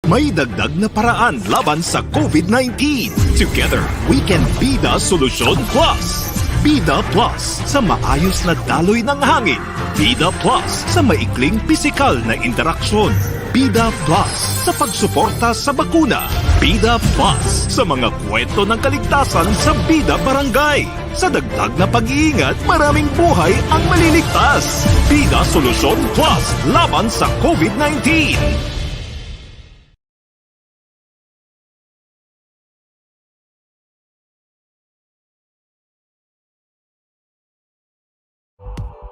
May dagdag na paraan laban sa COVID-19. Together, we can be the Solusyon Plus. Bida Plus sa maayos na daloy ng hangin. Bida Plus sa maikling pisikal na interaksyon. Bida Plus sa pagsuporta sa bakuna. Bida Plus sa mga kwento ng kaligtasan sa Bida Barangay. Sa dagdag na pag-iingat, maraming buhay ang maliligtas. Bida Solusyon Plus laban sa COVID-19.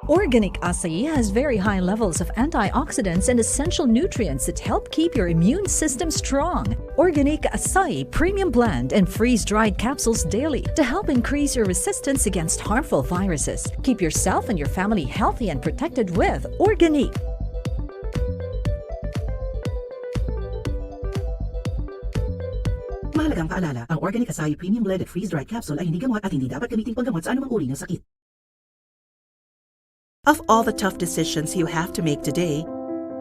Organic acai has very high levels of antioxidants and essential nutrients that help keep your immune system strong. Organic acai premium blend and freeze-dried capsules daily to help increase your resistance against harmful viruses. Keep yourself and your family healthy and protected with Organic. Mahalagang paalala, ang Organic Acai Premium Blended Freeze-Dried Capsule ay hindi gamot at hindi dapat gamitin panggamot sa anumang uri ng sakit. Of all the tough decisions you have to make today,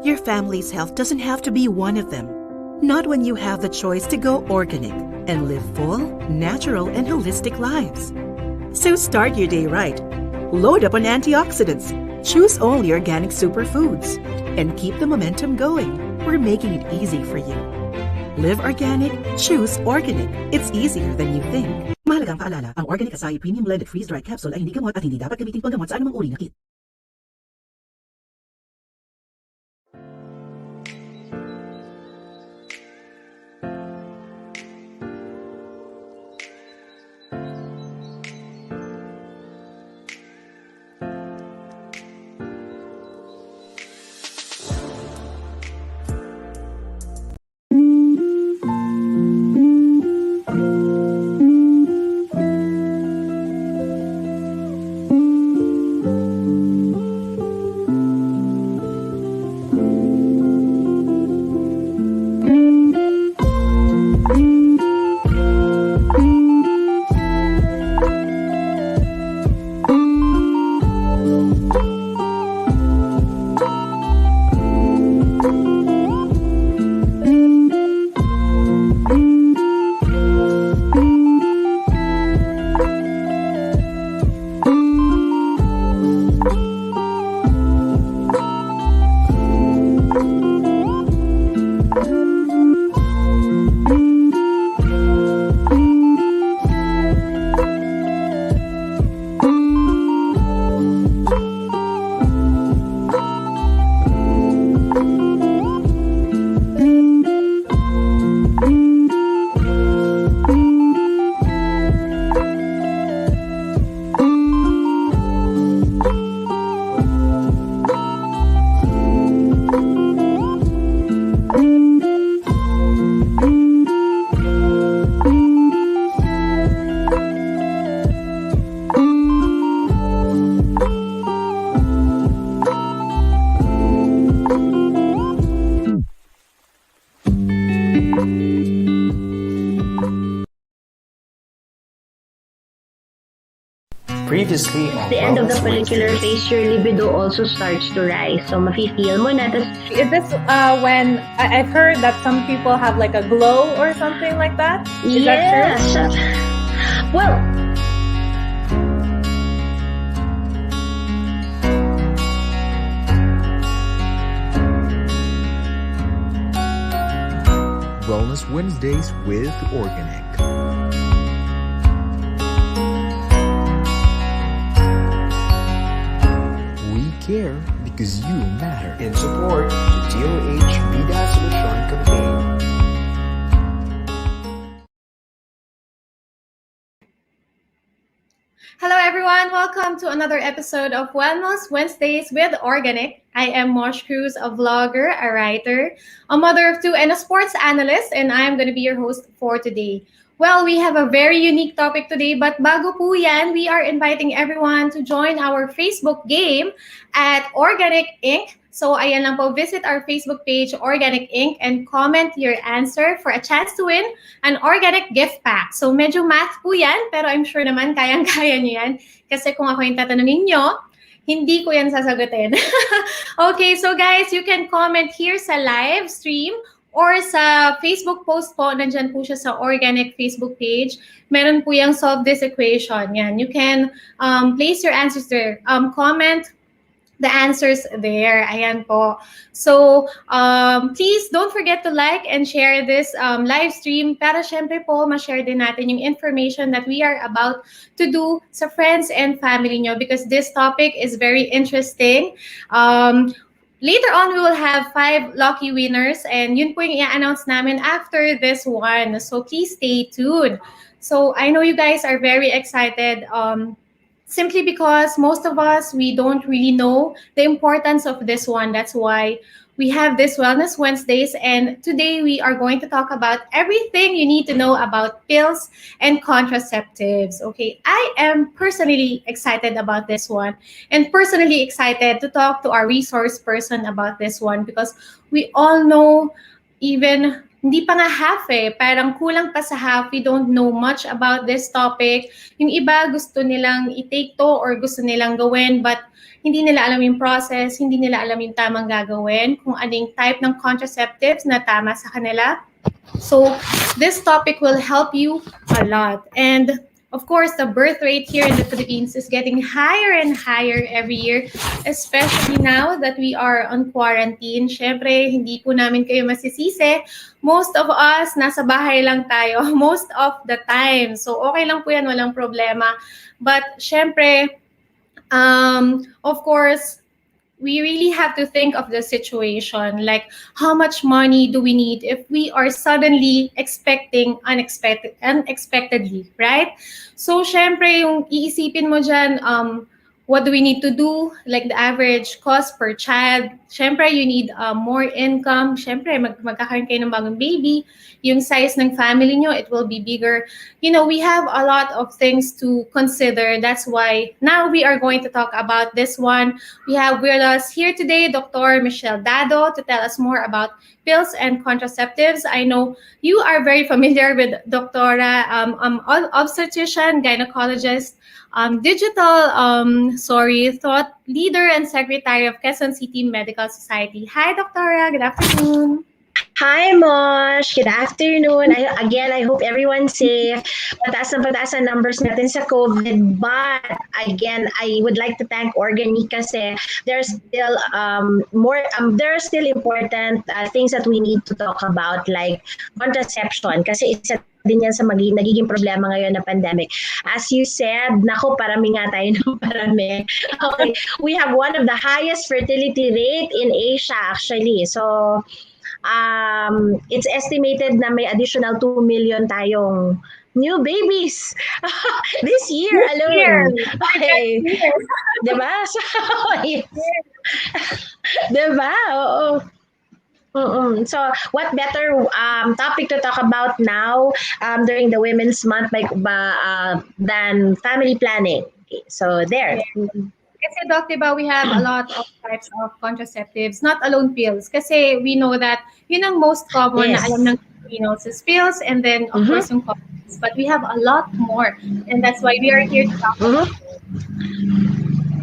your family's health doesn't have to be one of them. Not when you have the choice to go organic and live full, natural, and holistic lives. So start your day right. Load up on antioxidants. Choose only organic superfoods. And keep the momentum going. We're making it easy for you. Live organic, choose organic. It's easier than you think. Mahalagang paalala, ang Organic Acai Premium Blended Freeze-Dried Capsule ay hindi gamot at hindi dapat gamitin panggamot sa anumang uri ng sakit. Previously on the end of the follicular phase, your libido also starts to rise. So, mafe-feel mo na. Is this when I've heard that some people have like a glow or something like that? Is that true? Well, Wellness Wednesdays with Organic. Care because you matter. in support to DOH Bida Solusyon campaign. Hello everyone, welcome to another episode of Wellness Wednesdays with Organic. I am Mosh Cruz, a vlogger, a writer, a mother of two, and a sports analyst, and I am going to be your host for today. Well, we have a very unique topic today, but bago po yan, we are inviting everyone to join our Facebook game at Organic Inc. So ayan lang po, visit our Facebook page, Organic Inc. and comment your answer for a chance to win an organic gift pack. So medyo math po yan, pero I'm sure naman kayang-kaya nyo yan. Kasi kung ako yung tatanungin nyo, hindi ko yan sasagutin. Okay, so guys, you can comment here sa live stream Or sa Facebook post po, nandyan po siya sa Organic Facebook page. Meron po yung Solve This Equation. Yan. You can place your answers there. Comment the answers there. Ayan po. So, please don't forget to like and share this live stream para syempre po ma-share din natin yung information that we are about to do sa friends and family nyo because this topic is very interesting. Later on, we will have 5 lucky winners and yun po yung i-announce namin after this one. So, please stay tuned. So, I know you guys are very excited simply because most of us, we don't really know the importance of this one. That's why we have this Wellness Wednesdays. And today we are going to talk about everything you need to know about pills and contraceptives. Okay, I am personally excited about this one and personally excited to talk to our resource person about this one because we all know even hindi pa nga half parang kulang pa sa half. We don't know much about this topic. Yung iba gusto nilang i-take to or gusto nilang gawin but hindi nila alam yung process, hindi nila alam yung tamang gagawin, kung anong type ng contraceptives na tama sa kanila. So, this topic will help you a lot. And of course, the birth rate here in the Philippines is getting higher and higher every year, especially now that we are on quarantine. Syempre, hindi po namin kayo masisisi. Most of us, nasa bahay lang tayo most of the time. So, okay lang po yan, walang problema. But, syempre, of course, we really have to think of the situation, like how much money do we need if we are suddenly expecting unexpectedly, right? So, syempre, yung iisipin mo dyan, what do we need to do? Like the average cost per child. Syempre, you need more income. Syempre, magkakaroon kayo ng bagong baby. Yung size ng family nyo, it will be bigger. You know, we have a lot of things to consider. That's why now we are going to talk about this one. We have with us here today Dr. Michelle Dado to tell us more about pills and contraceptives. I know you are very familiar with Doctora, obstetrician, gynecologist, digital thought leader and secretary of Quezon City Medical Society. Hi, Doctora. Good afternoon. Hi, Mosh. Good afternoon. I hope everyone's safe. Pataas ang numbers natin sa COVID. But again, I would like to thank Organic kasi there's still there are still important things that we need to talk about like contraception kasi isa din yan sa nagiging problema ngayon na pandemic. As you said, nako, parami nga tayo ng parami. Okay, we have one of the highest fertility rate in Asia actually. So, it's estimated na may additional 2 million tayong new babies this year alone. Okay. Diba? So, yes. Diba? Oo. So, what better topic to talk about now during the Women's Month than family planning? Okay, so there. Kasi Doc, diba, we have a lot of types of contraceptives, not alone pills. Kasi we know that yun ang most common na alam ng Filipinos is pills and then of course yung condoms. But we have a lot more and that's why we are here to talk about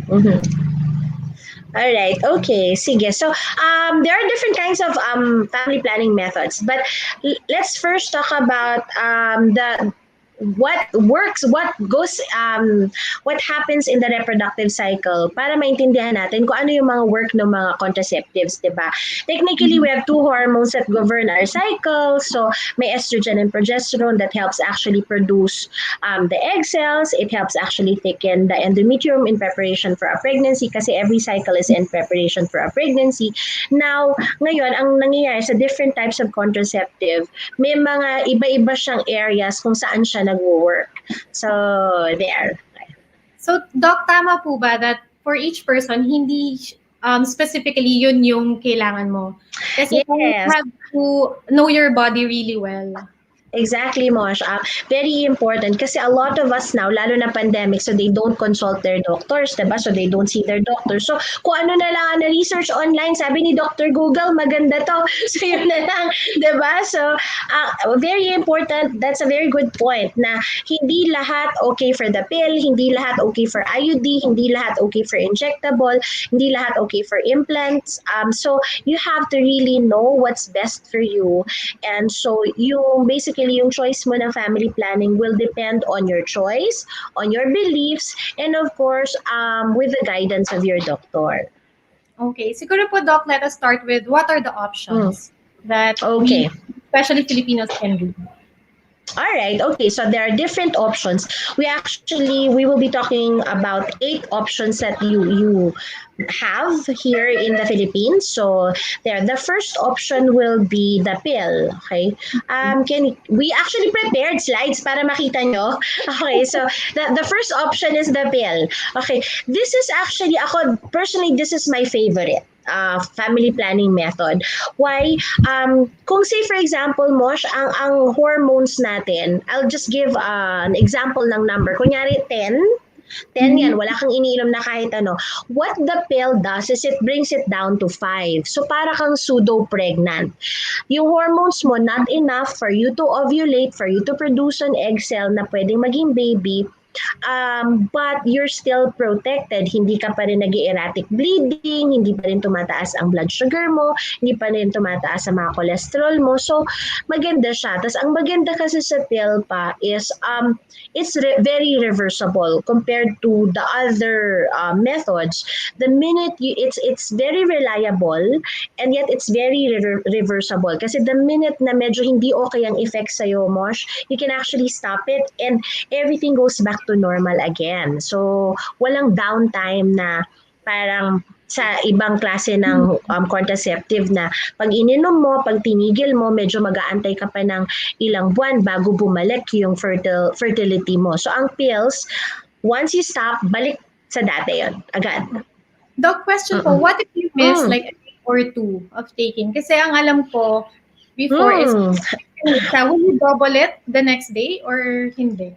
it. All right. Okay. Sige. So, there are different kinds of family planning methods, but let's first talk about what works, what happens in the reproductive cycle para maintindihan natin kung ano yung mga work ng mga contraceptives, diba? Technically, we have 2 hormones that govern our cycle. So, may estrogen and progesterone that helps actually produce the egg cells. It helps actually thicken the endometrium in preparation for a pregnancy kasi every cycle is in preparation for a pregnancy. Now, ngayon, ang nangyayari sa different types of contraceptive, may mga iba-iba siyang areas kung saan siya nag-work. So, there. So, Doc, tama po ba that for each person, hindi specifically yun yung kailangan mo? Kasi you have to know your body really well. Exactly, Mosh. Very important kasi a lot of us now, lalo na pandemic, so they don't consult their doctors, diba? So they don't see their doctors. So kung ano na lang ang na-research online, sabi ni Dr. Google, maganda to. So yun na lang, diba? So very important, that's a very good point na hindi lahat okay for the pill, hindi lahat okay for IUD, hindi lahat okay for injectable, hindi lahat okay for implants. So you have to really know what's best for you. And so yung choice mo ng family planning will depend on your choice, on your beliefs, and of course, with the guidance of your doctor. Okay, siguro po, Doc, let us start with what are the options that Okay. we, especially Filipinos, can do. All right. Okay. So there are different options. We will be talking about 8 options that you have here in the Philippines. So the first option will be the pill. Okay. Can we actually prepared slides para makita nyo? Okay. So the first option is the pill. Okay. This is actually this is my favorite. Family planning method. Why? Kung say for example, Mosh, ang hormones natin, I'll just give an example ng number. Kunyari 10 yan, wala kang iniinom na kahit ano. What the pill does is it brings it down to 5. So para kang pseudo-pregnant. Yung hormones mo, not enough for you to ovulate, for you to produce an egg cell na pwedeng maging baby. But you're still protected. Hindi ka pa rin nag-erratic bleeding, hindi pa rin tumataas ang blood sugar mo, hindi pa rin tumataas ang mga cholesterol mo. So, maganda siya. Tapos, ang maganda kasi sa pill pa is it's very reversible compared to the other methods. The minute it's very reliable and yet it's very reversible. Kasi the minute na medyo hindi okay ang effect sa'yo, Mosh, you can actually stop it and everything goes back to normal again. So, walang downtime na parang sa ibang klase ng contraceptive na pag ininom mo, pag tinigil mo, medyo mag-aantay ka pa ng ilang buwan bago bumalik yung fertility mo. So, ang pills, once you stop, balik sa dati yon agad. Doc, question po, what if you miss like a day or two of taking? Kasi ang alam ko before is, will you double it the next day or hindi?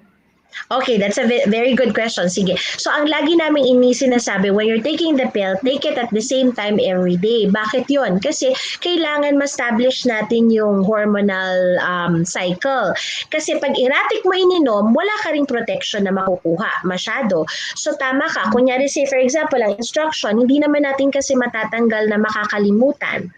Okay, that's a very good question. Sige. So, ang lagi namin sinasabi, when you're taking the pill, take it at the same time every day. Bakit yon? Kasi kailangan ma-establish natin yung hormonal cycle. Kasi pag erratic mo ininom, wala ka ring protection na makukuha masyado. So, tama ka. Kunyari, say for example, ang instruction, hindi naman natin kasi matatanggal na makakalimutan.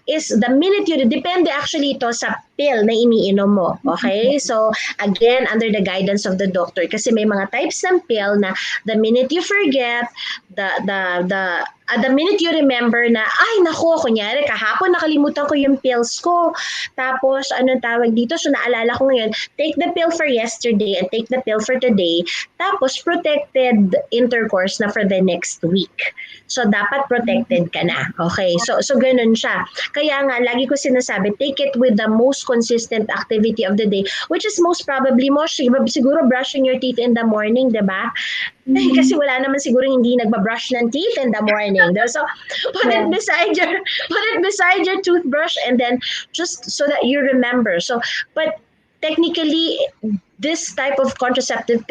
Is the minute depende actually ito sa pill na iniinom mo. Okay? So, again, under the guidance of the doctor. Kasi may mga types ng pill na the minute you forget, the minute you remember na, ay, nako, kunyari, kahapon nakalimutan ko yung pills ko. Tapos, anong tawag dito? So, naalala ko ngayon, take the pill for yesterday and take the pill for today. Tapos, protected intercourse na for the next week. So, dapat protected ka na. Okay? So ganun siya. Kaya nga, lagi ko sinasabi, take it with the most consistent activity of the day, which is most probably, siguro brushing your teeth in the morning, diba? Kasi wala naman siguro hindi nagbabrush ng teeth in the morning. So, put it beside your toothbrush and then just so that you remember. So, but technically, this type of contraceptive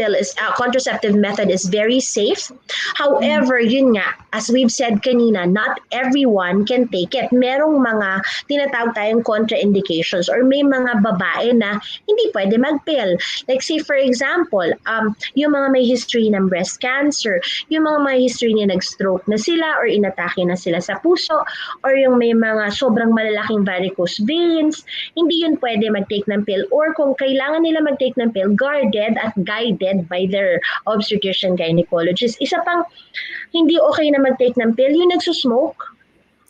method is very safe. However, yun nga, as we've said kanina, not everyone can take it. Merong mga tinatawag tayong contraindications or may mga babae na hindi pwede mag-pill. Like say for example, yung mga may history ng breast cancer, yung mga may history na nag-stroke na sila or inatake na sila sa puso, or yung may mga sobrang malalaking varicose veins, hindi yun pwede mag-take ng pill. Or kung kailangan nila mag-take ng pill, guarded at guided by their obstetrician gynecologist. Isa pang hindi okay na mag-take ng pill, yung nagsusmoke.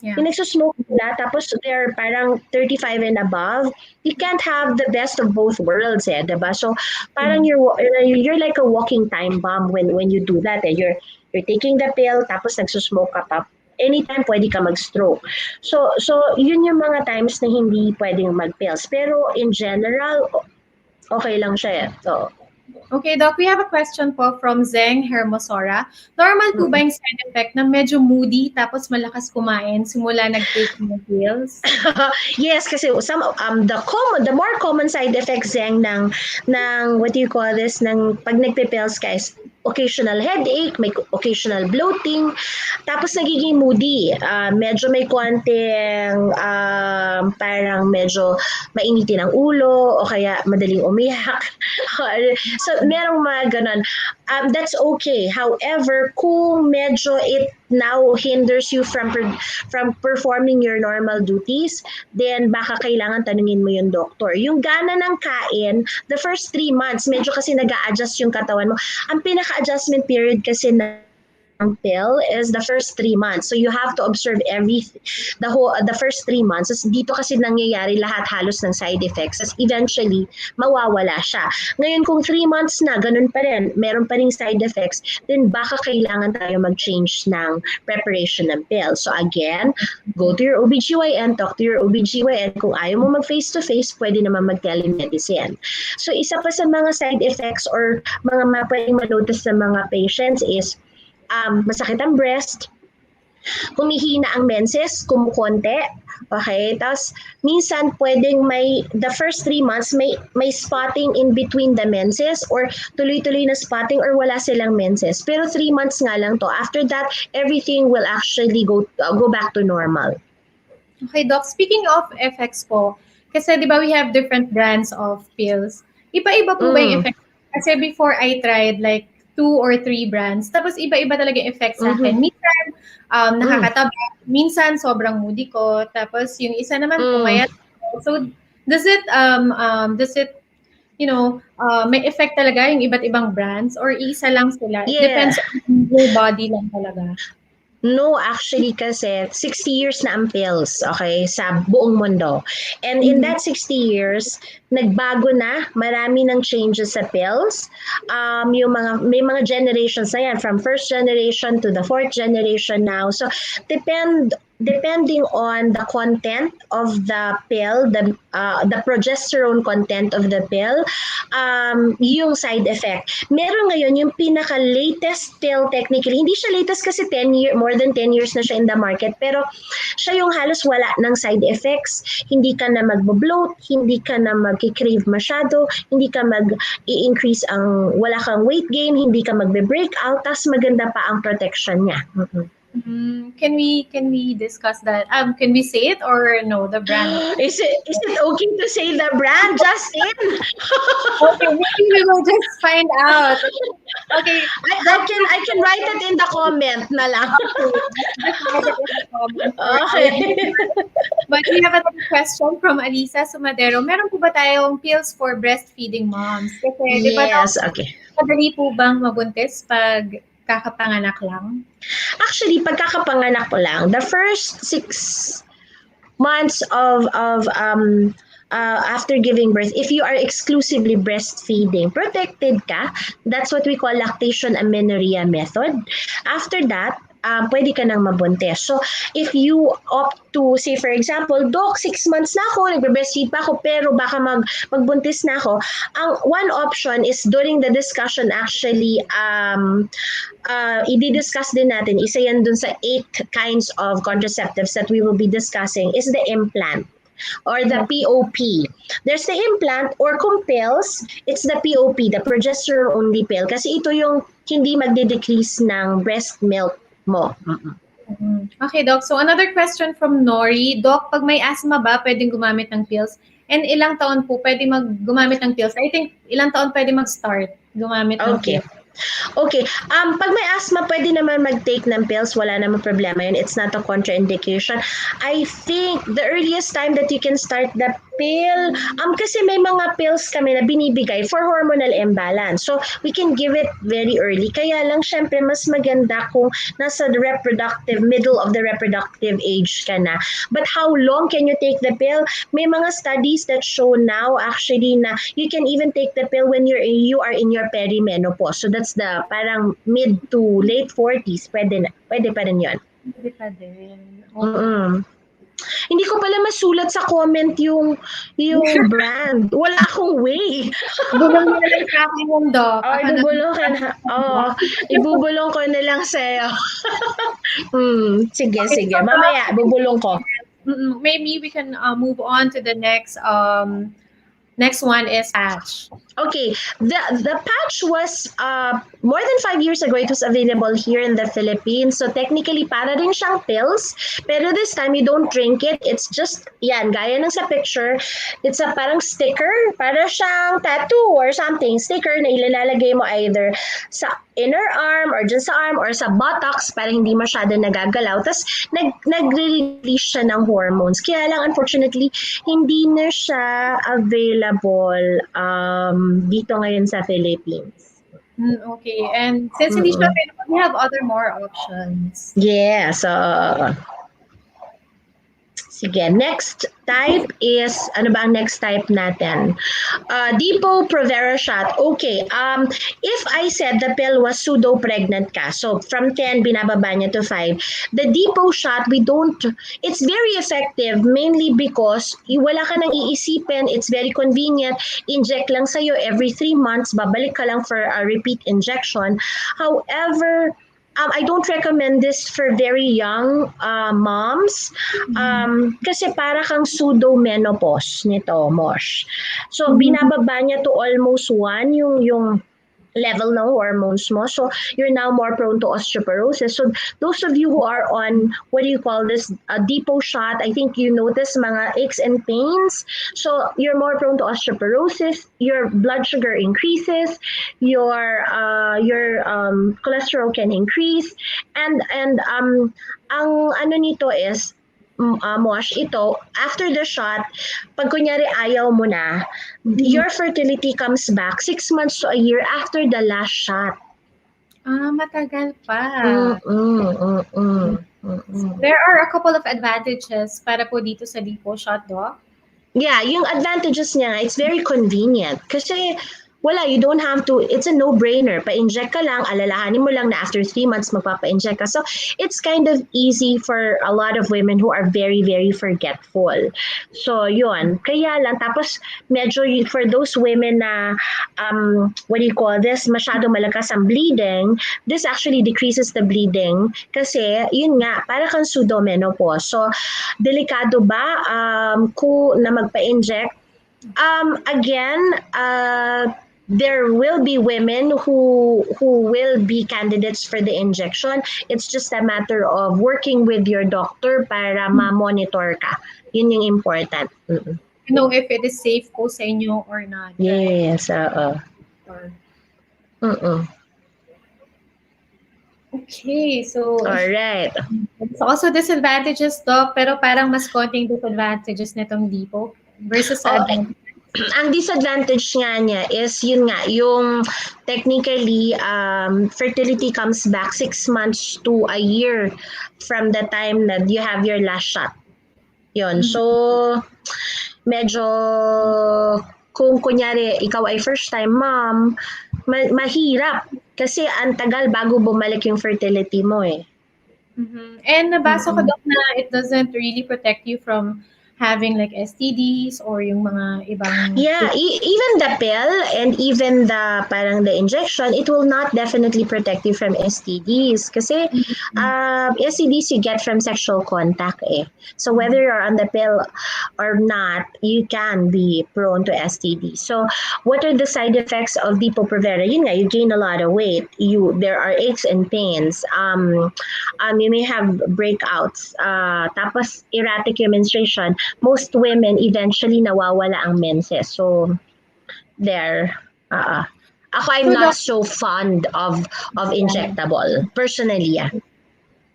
Yeah. Yung nagsusmoke nila, tapos they're parang 35 and above, you can't have the best of both worlds, diba? So parang you're like a walking time bomb when you do that. You're taking the pill, tapos nagsusmoke ka pa. Anytime pwede ka mag-stroke. So yun yung mga times na hindi pwedeng mag-pills. Pero in general, okay lang siya. So, Okay, Doc, we have a question po from Zeng Hermosora. Normal po ba yung side effect na medyo moody tapos malakas kumain simula nag-take ng pills? Yes, kasi the more common side effects ng what do you call this, ng pag nagpe-pills guys, occasional headache, may occasional bloating, tapos nagiging moody. Medyo may konting parang medyo mainitin ang ulo o kaya madaling umiyak. So merong mga ganun. That's okay. However, kung medyo it now hinders you from performing your normal duties, then baka kailangan tanungin mo yung doktor. Yung gana ng kain, the first 3 months, medyo kasi nag-a-adjust yung katawan mo. Ang pinaka-adjustment period kasi ng pill is the first 3 months. So you have to observe the first 3 months. So dito kasi nangyayari lahat halos ng side effects. As eventually, mawawala siya. Ngayon kung 3 months na, ganun pa rin, meron pa ring side effects, then baka kailangan tayo mag-change ng preparation ng pill. So again, go to your OBGYN, talk to your OBGYN. Kung ayaw mo mag-face-to-face, pwede naman mag-telemedicine. So isa pa sa mga side effects or mga pwedeng manotice sa mga patients is masakit ang breast, humihina ang menses, kumukonte, okay? Tapos minsan pwedeng the first 3 months may spotting in between the menses or tuloy-tuloy na spotting or wala silang menses. Pero 3 months nga lang to. After that, everything will actually go back to normal. Okay, Doc. Speaking of effects po, kasi di ba we have different brands of pills. Iba-iba po ba yung effects? Kasi before I tried like 2 or 3 brands. Tapos iba-iba talaga yung effect sa akin. Minsan, nakakataba. Minsan, sobrang moody ko. Tapos yung isa naman, pumayat. So, does it, may effect talaga yung iba't ibang brands? Or isa lang sila? It depends on your body lang talaga. No, actually kasi 60 years na ang pills, okay, sa buong mundo. And in that 60 years, nagbago na, marami ng changes sa pills. May mga generations na yan, from first generation to the fourth generation now. So, depending on the content of the pill, the progesterone content of the pill, yung side effect. Meron ngayon yung pinaka-latest pill technically. Hindi siya latest kasi more than 10 years na siya in the market. Pero siya yung halos wala ng side effects. Hindi ka na mag-bloat, hindi ka na mag-crave masyado, hindi ka mag-i-increase wala kang weight gain, hindi ka magbe-breakout, tas maganda pa ang protection niya. Can we discuss that? Can we say it or no? The brand. Is it okay to say the brand, Justin? Okay, maybe we will just find out. Okay, I can write it in the comment na lang. Okay. But we have another question from Alisa Sumadero. Meron po ba tayong pills for breastfeeding moms? Kasi, yes, okay. Madali po bang mabuntis pag kakapanganak lang? Actually, pagkakapanganak po lang, the first 6 months of after giving birth, if you are exclusively breastfeeding, protected ka. That's what we call lactation amenorrhea method. After that, pwede ka nang mabuntis. So, if you opt to, say for example, Doc, 6 months na ako, nagbe-breastfeed pa ako, pero baka magbuntis na ako, ang one option is during the discussion actually, i-discuss din natin, isa yan dun sa 8 kinds of contraceptives that we will be discussing, is the implant or the POP. There's the implant or kung pills, it's the POP, the progesterone only pill. Kasi ito yung hindi magde-decrease ng breast milk mo. Okay, Doc. So another question from Nori. Doc, pag may asthma ba, pwedeng gumamit ng pills? And ilang taon po pwede gumamit ng pills? I think ilang taon pwede mag-start gumamit ng pills? Okay. Pag may asthma, pwede naman mag-take ng pills. Wala naman problema yun. It's not a contraindication. I think the earliest time that you can start the pill, kasi may mga pills kami na binibigay for hormonal imbalance. So, we can give it very early. Kaya lang, syempre, mas maganda kung nasa middle of the reproductive age ka na. But how long can you take the pill? May mga studies that show now, actually, na you can even take the pill when you are in your perimenopause. So, that's the parang mid to late 40s. Pwede pa rin yun. Pwede pa din. Hindi ko pala masulat sa comment yung brand. Wala akong way. Bumang na lang sa akin yung doc. Oh, ibubulong ko na lang sa'yo. Sige, Okay, sige. so Mamaya, bubulong ko. maybe we can move on to the next one is patch. Okay, the patch was more than 5 years ago. It was available here in the Philippines. So technically, para rin siyang pills. Pero this time, you don't drink it. It's just, yan, gaya ng sa picture. It's a parang sticker. Para siyang tattoo or something. Sticker na ilalagay mo either sa inner arm or dyan sa arm or sa buttocks para hindi masyado nagagalaw. Tapos nagre-release siya ng hormones. Kaya lang, unfortunately, hindi na siya available dito ngayon sa Philippines. Okay, and since hindi siya available, we have more options. Yeah, so sige, next type is, ano ba ang next type natin? Depo-Provera shot. Okay, if I said the pill was pseudo-pregnant ka, so from 10, binababa niya to 5, the Depo shot, it's very effective mainly because wala ka nang iisipin, it's very convenient, inject lang sa'yo every 3 months, babalik ka lang for a repeat injection. However, I don't recommend this for very young moms kasi para kang pseudo-menopause nito, Mosh. So, binababa niya to almost 1 yung level ng hormones mo. So, you're now more prone to osteoporosis. So, those of you who are on, what do you call this, a Depo shot, I think you notice mga aches and pains. So, you're more prone to osteoporosis, your blood sugar increases, your cholesterol can increase, and ang ano nito is, Mosh, ito, after the shot, pag kunyari ayaw mo na, your fertility comes back 6 months to a year after the last shot. Matagal pa. There are a couple of advantages para po dito sa Depo shot, Doc. Yeah, yung advantages niya, it's very convenient. Kasi wala, you don't have to, it's a no-brainer. Pa-inject ka lang, alalahanin mo lang na after 3 months magpapa-inject ka. So, it's kind of easy for a lot of women who are very, very forgetful. So, yun. Kaya lang, tapos medyo for those women na, what do you call this, masyado malakas ang bleeding, this actually decreases the bleeding kasi, yun nga, para kang pseudo-menopause. So, delikado ba kung na magpa-inject? Again, there will be women who will be candidates for the injection. It's just a matter of working with your doctor para ma-monitor ka. Yun yung important. You know if it is safe po sa inyo or not. Yes, Okay, so alright. It's also disadvantages, Doc, pero parang mas konting disadvantages nitong Depo versus sa advantages. Ang disadvantage nga niya is yun nga, yung technically fertility comes back 6 months to a year from the time that you have your last shot. Yun. So, medyo kung kunyari ikaw ay first time mom, mahirap kasi ang tagal bago bumalik yung fertility mo eh. And nabasa ko, Doc, na it doesn't really protect you from having like STDs or yung mga ibang... Yeah, even the pill and even the parang the injection, it will not definitely protect you from STDs kasi STDs you get from sexual contact eh. So whether you're on the pill or not, you can be prone to STDs. So what are the side effects of Depo-Provera? Yun nga, you gain a lot of weight. There are aches and pains. You may have breakouts. Tapos erratic your menstruation. Most women eventually nawawala ang menses. So, there. Ako, I'm not so fond of injectable. Personally, yeah.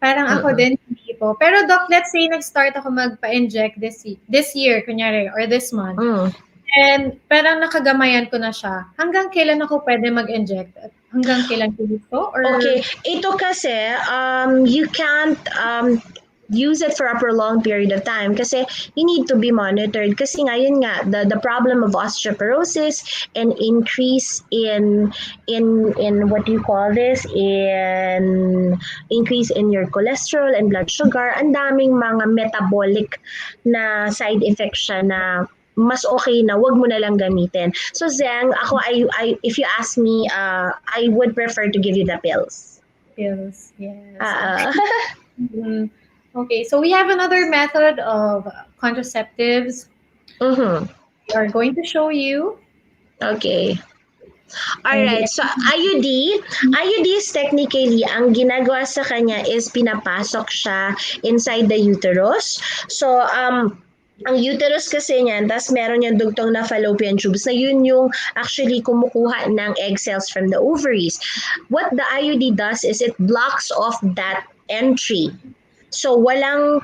Parang ako din, hindi po. Pero Doc, let's say nag-start ako magpa-inject this year, kunyari, or this month. And parang nakagamayan ko na siya. Hanggang kailan ako pwede mag-inject? Hanggang kailan ko dito? Or... Okay. Ito kasi, you can't... use it for a prolonged period of time kasi you need to be monitored kasi ngayon nga the problem of osteoporosis and increase in what do you call this, in increase in your cholesterol and blood sugar, ang daming mga metabolic na side effects siya na mas okay na wag mo na lang gamitin. So Zeng, ako if you ask me, I would prefer to give you the pills. Pills, yes. Mhm. Okay, so we have another method of contraceptives. We are going to show you. Okay. Alright, so IUD is technically, ang ginagawa sa kanya is pinapasok siya inside the uterus. So, ang uterus kasi niyan, tas meron yung dugtong na fallopian tubes na yun yung actually kumukuha ng egg cells from the ovaries. What the IUD does is it blocks off that entry. So wala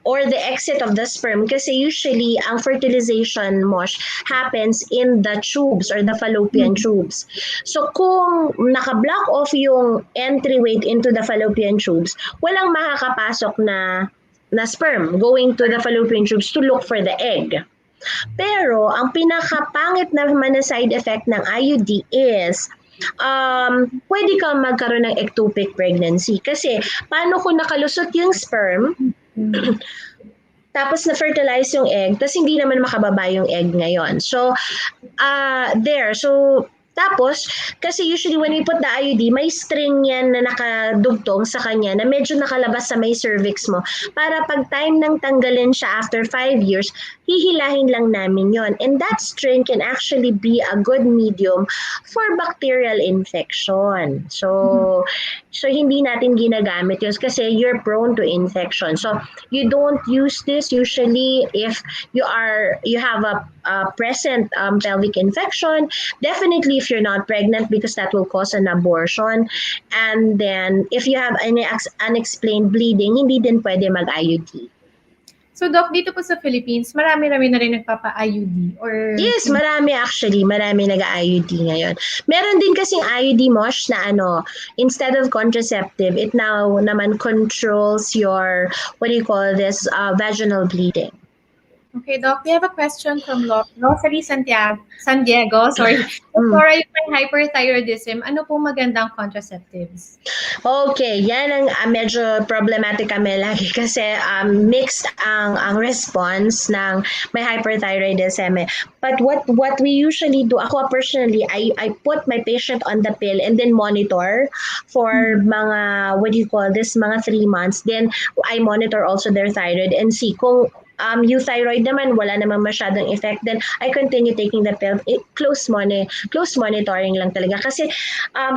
or the exit of the sperm kasi usually ang fertilization Mosh happens in the tubes or the fallopian tubes. So kung naka-block off yung entryway into the fallopian tubes, walang makakapasok na sperm going to the fallopian tubes to look for the egg. Pero ang pinakapangit naman na side effect ng IUD is pwede kang magkaroon ng ectopic pregnancy. Kasi, paano kung nakalusot yung sperm, tapos na-fertilize yung egg, tapos hindi naman makababa yung egg ngayon. So, tapos, kasi usually when we put the IUD, may string yan na nakadugtong sa kanya na medyo nakalabas sa may cervix mo. Para pag time nang tanggalin siya after 5 years, hihilahin lang namin yon. And that string can actually be a good medium for bacterial infection. So hindi natin ginagamit yun kasi you're prone to infection. So you don't use this usually if you have a present pelvic infection. Definitely if you're not pregnant because that will cause an abortion. And then if you have any unexplained bleeding, hindi din pwede mag-IUD. So, Doc, dito po sa Philippines, marami-rami na rin nagpapa-IUD? Or... Yes, marami actually. Marami nag-IUD ngayon. Meron din kasing IUD, Mosh, na instead of contraceptive, it now naman controls your, what do you call this, vaginal bleeding. Okay, Doc, we have a question from Rosary San Diego. Sorry. For may hyperthyroidism, ano po magandang contraceptives? Okay, yan ang medyo problematic kami lagi kasi mixed ang response ng may hyperthyroidism. But what we usually do, ako personally, I put my patient on the pill and then monitor for mga, what do you call this, mga 3 months. Then I monitor also their thyroid and see kung yung thyroid naman, wala naman masyadong effect, then I continue taking the pill. Close monitoring lang talaga. Kasi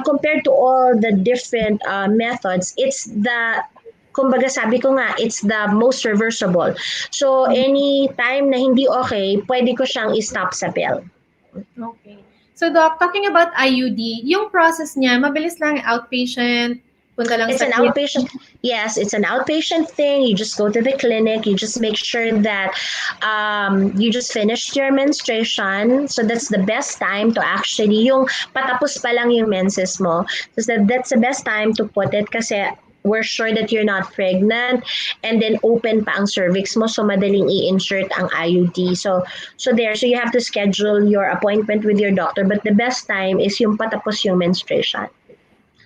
compared to all the different methods, it's the, kumbaga sabi ko nga, it's the most reversible. So, any time na hindi okay, pwede ko siyang i-stop sa pill. Okay. So, Doc, talking about IUD, yung process niya, mabilis lang outpatient, punta lang it's sa an outpatient. Yes, it's an outpatient thing. You just go to the clinic. You just make sure that you just finished your menstruation. So that's the best time to actually, yung patapos pa lang yung menses mo. So that's the best time to put it kasi we're sure that you're not pregnant, and then open pa ang cervix mo, so madaling i-insert ang IUD. So you have to schedule your appointment with your doctor, but the best time is yung patapos yung menstruation.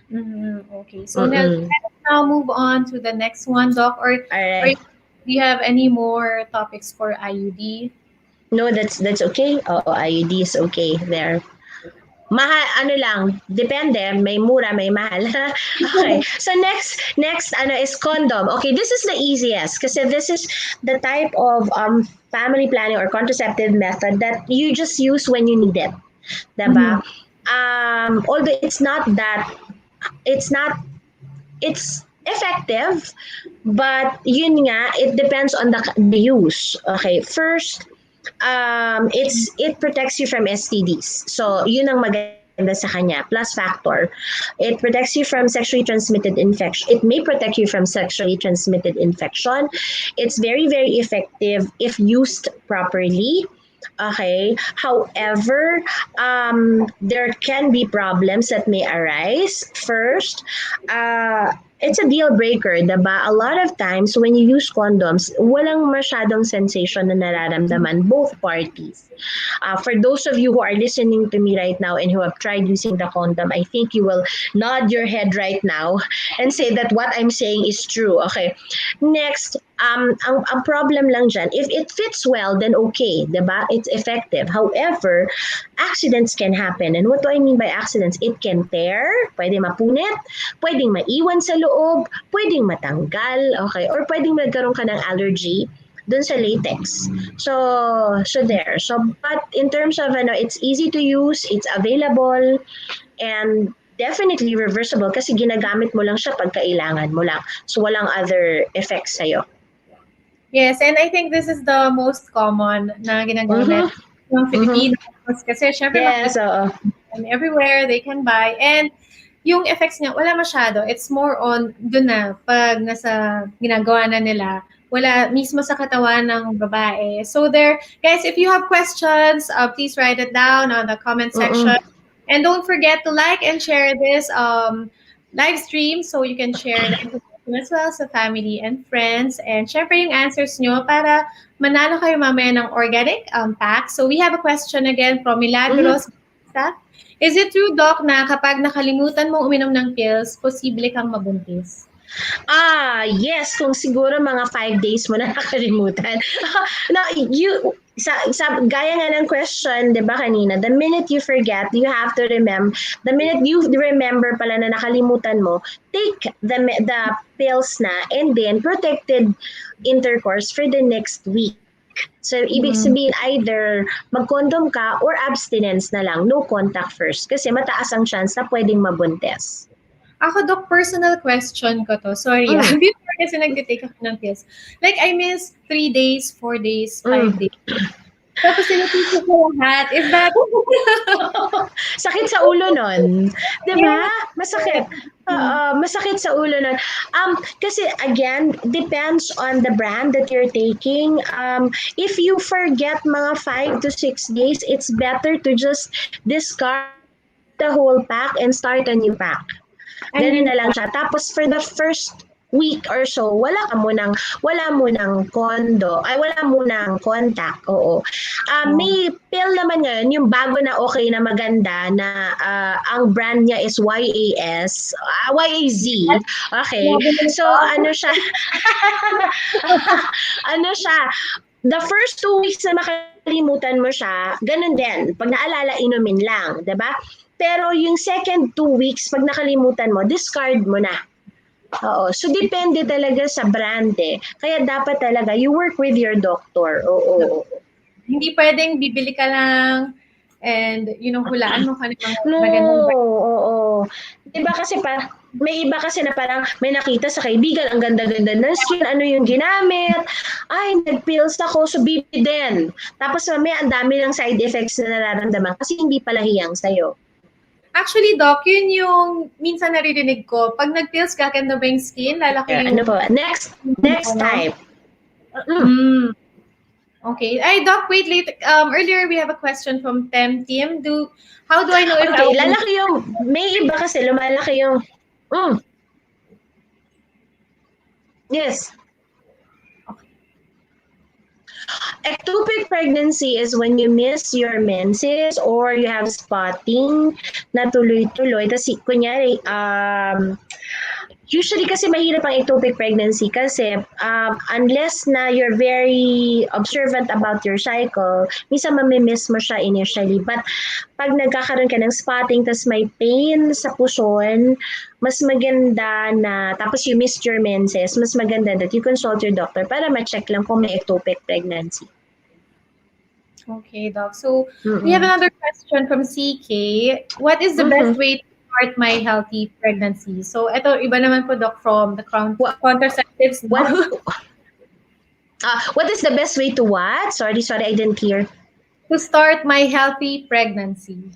Okay, so let's now move on to the next one, Doc. Or do you have any more topics for IUD? No, that's okay. IUD is okay there. Mahal, lang, depende, may mura, may mahal. Okay, so next is condom. Okay, this is the easiest kasi this is the type of family planning or contraceptive method that you just use when you need it. Diba? Although it's effective, but yun nga, it depends on the use. Okay, first, it protects you from STDs. So yun ang maganda sa kanya. Plus factor, it protects you from sexually transmitted infection. It may protect you from sexually transmitted infection. It's very, very effective if used properly. Okay. However, there can be problems that may arise. First, it's a deal breaker, diba? A lot of times when you use condoms, walang masyadong sensation na nararamdaman both parties. For those of you who are listening to me right now and who have tried using the condom, I think you will nod your head right now and say that what I'm saying is true. Okay. Next, ang problem lang dyan, if it fits well, then okay, diba? It's effective. However, accidents can happen. And what do I mean by accidents? It can tear, pwede mapunit, pwedeng maiwan sa loob, pwedeng matanggal, okay? Or pwedeng magkaroon ka ng allergy dun sa latex. So there. So, but in terms of, it's easy to use, it's available, and definitely reversible kasi ginagamit mo lang siya pag kailangan mo lang. So, walang other effects sa'yo. Yes, and I think this is the most common na ginagamit ng Filipinos kasi syempre Yes, oo. and everywhere they can buy. And yung effects niya, wala masyado. It's more on dun na pag nasa ginagawa na nila, wala mismo sa katawan ng babae. So there, guys, if you have questions, please write it down on the comment section. And don't forget to like and share this live stream so you can share the information as well sa family and friends. And syempre yung answers nyo para manalo kayo mamaya ng organic pack. So we have a question again from Milagros. Is it true, Doc, na kapag nakalimutan mong uminom ng pills, posible kang mabuntis? Yes, kung siguro mga 5 days mo na nakalimutan. Now, gaya nga ng question, di ba kanina, the minute you forget, you have to remember, the minute you remember pala na nakalimutan mo, take the pills na and then protected intercourse for the next week. So, ibig sabihin, either mag-condom ka or abstinence na lang, no contact first. Kasi mataas ang chance na pwedeng mabuntis. Ako, Doc, personal question ko to. Sorry, before kasi nag-take ako ng pills. Like, I miss 3 days, 4 days, 5 days. Tapos sinutito ko lahat. Is that... Sakit sa ulo nun. Diba? Masakit. Masakit sa ulo nun. Kasi again, depends on the brand that you're taking. If you forget mga 5 to 6 days, it's better to just discard the whole pack and start a new pack. Ganun na lang siya. Tapos for the first week or so, wala munang contact. Oo. May pill naman ngayon, yung bago na okay na maganda na ang brand niya is YAZ. Okay. So ano siya? The first 2 weeks na makalimutan mo siya, ganun din. Pag naalala, inumin lang, 'di ba? Pero yung second 2 weeks, pag nakalimutan mo, discard mo na. Oo. So, depende talaga sa brand eh. Kaya dapat talaga, you work with your doctor. Oo. Hindi pwedeng bibili ka lang and, hulaan mo ka ng No, magandang oo. Diba kasi may iba kasi na parang may nakita sa kaibigan, ang ganda-ganda ng skin, ano yung ginamit. Ay, nag-pills ako, so bibi din. Tapos may ang dami ng side effects na nararamdaman kasi hindi pala hiyang sa'yo. Actually, Doc, yun yung minsan naririnig ko. Pag nag-pills ka, ganda ba yung skin? Lalaki yung... Ano po? Next type. Okay. Ay, Doc, wait. Earlier, we have a question from Tim. How do I know if... Okay, lalaki yung... May iba kasi, lumalaki yung... Yes. Ectopic pregnancy is when you miss your menses or you have spotting na tuloy-tuloy. Tapos kunyari, usually kasi mahirap ang ectopic pregnancy kasi unless na you're very observant about your cycle, minsan mamimiss mo siya initially. But pag nagkakaroon ka ng spotting tapos may pain sa puson, mas maganda na, tapos you missed your menses, mas maganda that you consult your doctor para ma-check lang kung may ectopic pregnancy. Okay, Doc. So, we have another question from CK. What is the best way to start my healthy pregnancy? So, ito, iba naman po, Doc, from the Contraceptives. What is the best way to what? Sorry, I didn't hear. To start my healthy pregnancy.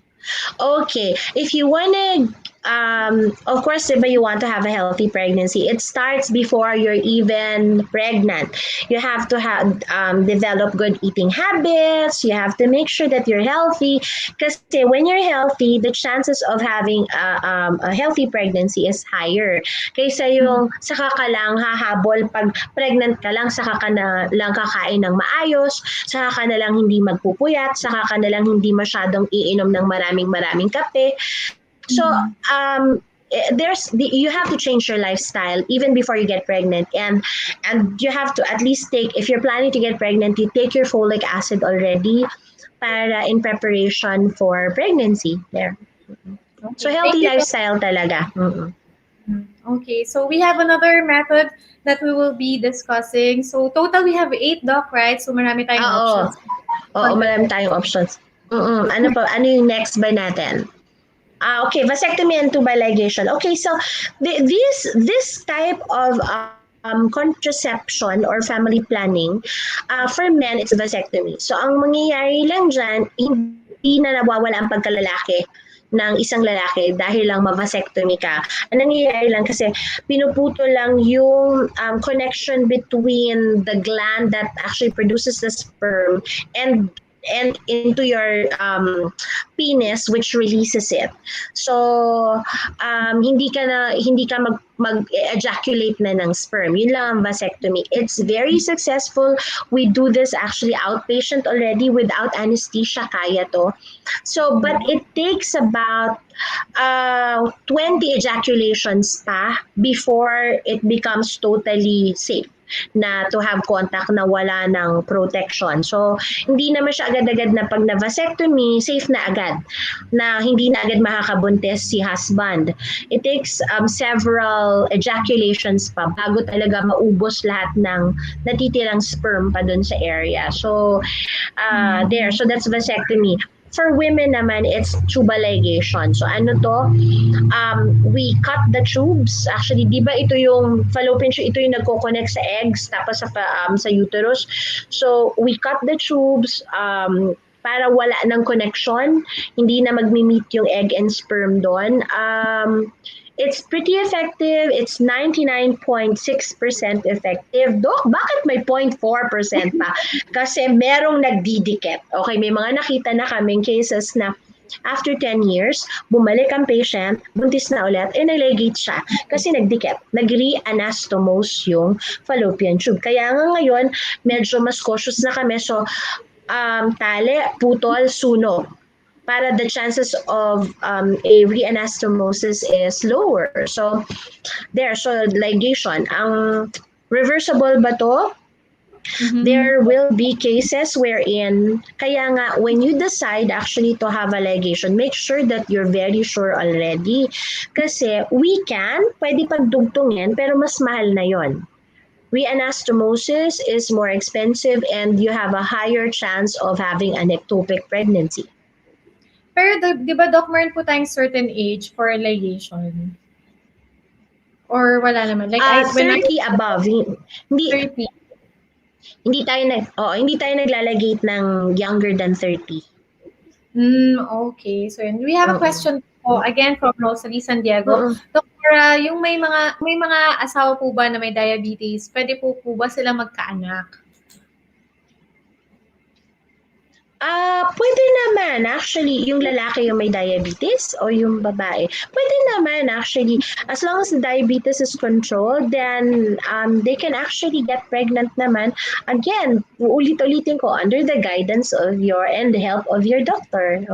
Okay, if you wanna of course, diba, you want to have a healthy pregnancy. It starts before you're even pregnant. You have to have develop good eating habits. You have to make sure that you're healthy. Because when you're healthy, the chances of having a healthy pregnancy is higher. Kaysa yung saka ka lang hahabol pag pregnant ka lang, saka ka na lang kakain ng maayos, saka ka na lang hindi magpupuyat, saka ka na lang hindi masyadong iinom ng maraming kape. So you have to change your lifestyle even before you get pregnant, and you have to at least take, if you're planning to get pregnant, you take your folic acid already para in preparation for pregnancy there. So Okay, healthy thank you. lifestyle talaga. Okay, so we have another method that we will be discussing. So total we have 8, Doc, right? So marami tayong options. Oo, marami tayong options. Ano pa? Ano yung next ba natin? Okay, vasectomy and tubal ligation. Okay, so this type of contraception or family planning, for men, it's vasectomy. So ang mangyayari lang dyan, hindi na nawawala ang pagkalalaki ng isang lalaki dahil lang ma-vasectomy ka. Ang nangyayari lang kasi pinuputo lang yung connection between the gland that actually produces the sperm and into your penis, which releases it. So hindi ka mag-ejaculate na ng sperm. Yun lang ang vasectomy. It's very successful. We do this actually outpatient already without anesthesia, kaya to. So but it takes about 20 ejaculations pa before it becomes totally safe na to have contact na wala ng protection. So, hindi naman siya agad-agad na pag na-vasectomy, safe na agad, na hindi na agad makakabuntis si husband. It takes several ejaculations pa bago talaga maubos lahat ng natitirang sperm pa dun sa area. So, so that's vasectomy. For women naman, it's tubal ligation. So ano to? We cut the tubes. Actually, di ba ito yung fallopian tube, ito yung nagko-connect sa eggs tapos sa uterus. So we cut the tubes para wala ng connection. Hindi na magmi-meet yung egg and sperm doon. It's pretty effective. It's 99.6% effective. Dok, bakit may 0.4% pa? Kasi merong nagdidikit. Okay, may mga nakita na kaming cases na after 10 years, bumalik ang patient, buntis na ulit, naligate siya kasi nagdikit. Nag-re-anastomose yung fallopian tube. Kaya nga ngayon, medyo mas cautious na kami. So, tali, putol, sunog. Para the chances of a reanastomosis is lower. So, ligation. Ang reversible ba to? There will be cases wherein, kaya nga, when you decide actually to have a ligation, make sure that you're very sure already. Kasi pwede pagdugtungin, pero mas mahal na yon. Reanastomosis is more expensive and you have a higher chance of having an ectopic pregnancy. Pero di ba, Doc, meron po tayong certain age for ligation? Or wala naman? Like, 30 above. Hindi 30. hindi tayo naglalagate ng younger than 30. Okay. So, we have a question po, again, from Rosalie San Diego. Doktora, yung may mga asawa po ba na may diabetes, pwede po ba sila magkaanak? Pwede naman actually yung lalaki yung may diabetes o yung babae. Pwede naman actually, as long as the diabetes is controlled, then they can actually get pregnant naman. Again, ulit-ulitin ko, under the guidance of and the help of your doctor.